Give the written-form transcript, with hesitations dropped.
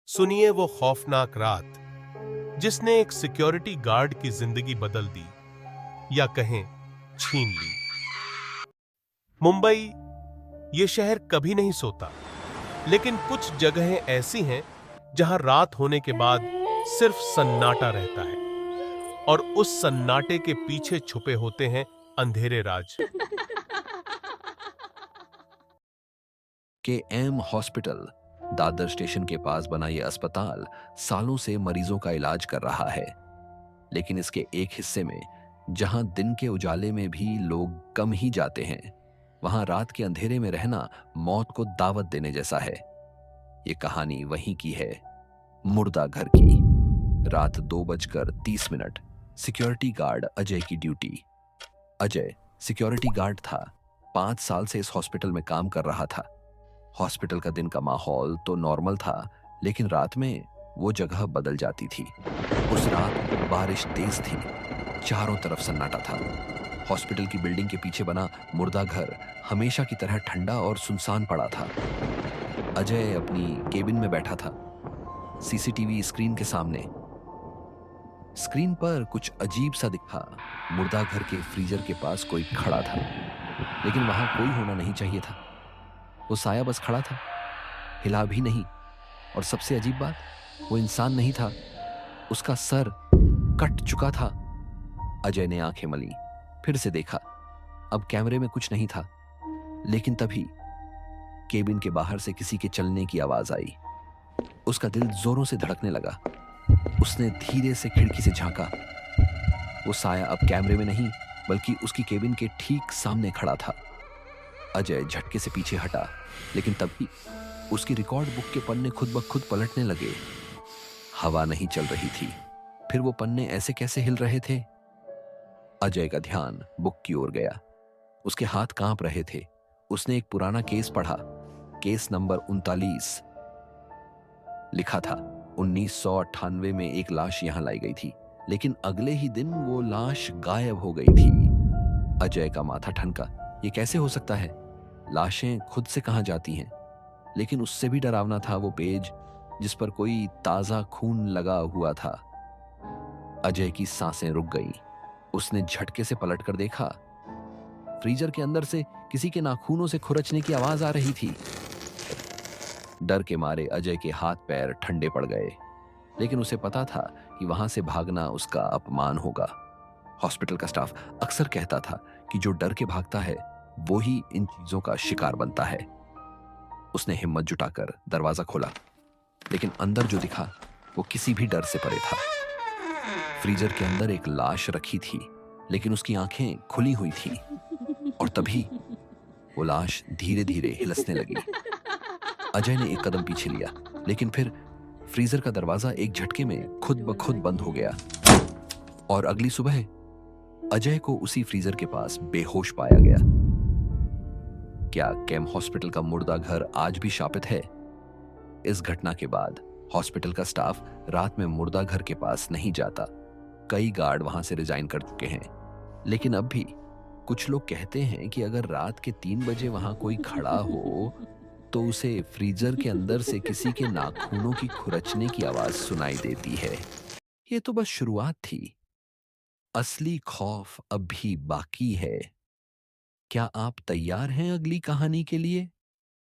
सुनिए वो खौफनाक रात जिसने एक सिक्योरिटी गार्ड की जिंदगी बदल दी, या कहें छीन ली। मुंबई ये शहर कभी नहीं सोता, लेकिन कुछ जगहें ऐसी हैं जहां रात होने के बाद सिर्फ सन्नाटा रहता है, और उस सन्नाटे के पीछे छुपे होते हैं अंधेरे राज। के एम हॉस्पिटल, दादर स्टेशन के पास बना यह अस्पताल सालों से मरीजों का इलाज कर रहा है। लेकिन इसके एक हिस्से में, जहां दिन के उजाले में भी लोग कम ही जाते हैं, वहां रात के अंधेरे में रहना मौत को दावत देने जैसा है। ये कहानी वहीं की है, मुर्दा घर की। रात 2:30, सिक्योरिटी गार्ड अजय की ड्यूटी। अजय सिक्योरिटी गार्ड था, 5 साल से इस हॉस्पिटल में काम कर रहा था। हॉस्पिटल का दिन का माहौल तो नॉर्मल था, लेकिन रात में वो जगह बदल जाती थी। उस रात बारिश तेज थी, चारों तरफ सन्नाटा था। हॉस्पिटल की बिल्डिंग के पीछे बना मुर्दा घर हमेशा की तरह ठंडा और सुनसान पड़ा था। अजय अपनी केबिन में बैठा था, सीसीटीवी स्क्रीन के सामने। स्क्रीन पर कुछ अजीब सा दिखा। मुर्दा घर के फ्रीजर के पास कोई खड़ा था, लेकिन वहां कोई होना नहीं चाहिए था। वो साया बस खड़ा था, हिला भी नहीं। और सबसे अजीब बात, वो इंसान नहीं था, उसका सर कट चुका था। अजय ने आंखें मली, फिर से देखा। अब कैमरे में कुछ नहीं था, लेकिन तभी केबिन के बाहर से किसी के चलने की आवाज आई। उसका दिल जोरों से धड़कने लगा। उसने धीरे से खिड़की से झांका। वो साया अब कैमरे में नहीं, बल्कि उसकी केबिन के ठीक सामने खड़ा था। अजय झटके से पीछे हटा, लेकिन तभी उसकी रिकॉर्ड बुक के पन्ने खुद ब खुद पलटने लगे। हवा नहीं चल रही थी, फिर वो पन्ने ऐसे कैसे हिल रहे थे? अजय का ध्यान बुक की ओर गया। उसके हाथ कांप रहे थे। उसने एक पुराना केस पढ़ा, केस नंबर 39। लिखा था, 1998 में एक लाश यहां लाई गई थी, लेकिन अगले ही दिन वो लाश गायब हो गई थी। अजय का माथा ठनका। ये कैसे हो सकता है? लाशें खुद से कहां जाती हैं? लेकिन उससे भी डरावना था वो पेज जिस पर कोई ताजा खून लगा हुआ था। अजय की सांसें रुक गई। उसने झटके से पलट कर देखा। फ्रीजर के अंदर से किसी के नाखूनों से खुरचने की आवाज आ रही थी। डर के मारे अजय के हाथ पैर ठंडे पड़ गए, लेकिन उसे पता था कि वहां से भागना उसका अपमान होगा। हॉस्पिटल का स्टाफ अक्सर कहता था कि जो डर के भागता है वो ही इन चीजों का शिकार बनता है। उसने हिम्मत जुटाकर दरवाजा खोला, लेकिन अंदर जो दिखा वो किसी भी डर से परे था। फ्रीजर के अंदर एक लाश रखी थी, लेकिन उसकी आंखें खुली हुई थी। और तभी वो लाश धीरे धीरे हिलसने लगी। अजय ने एक कदम पीछे लिया, लेकिन फिर फ्रीजर का दरवाजा एक झटके में खुद ब खुद बंद हो गया। और अगली सुबह अजय को उसी फ्रीजर के पास बेहोश पाया गया। क्या केम हॉस्पिटल का मुर्दा घर आज भी शापित है? इस घटना के बाद हॉस्पिटल का स्टाफ रात में मुर्दा घर के पास नहीं जाता। कई गार्ड वहां से रिजाइन कर चुके हैं, लेकिन अब भी कुछ लोग कहते हैं कि अगर रात के 3 बजे वहां कोई खड़ा हो तो उसे फ्रीजर के अंदर से किसी के नाखूनों की खुरचने की आवाज सुनाई देती है। ये तो बस शुरुआत थी, असली खौफ अब भी बाकी है। क्या आप तैयार हैं अगली कहानी के लिए?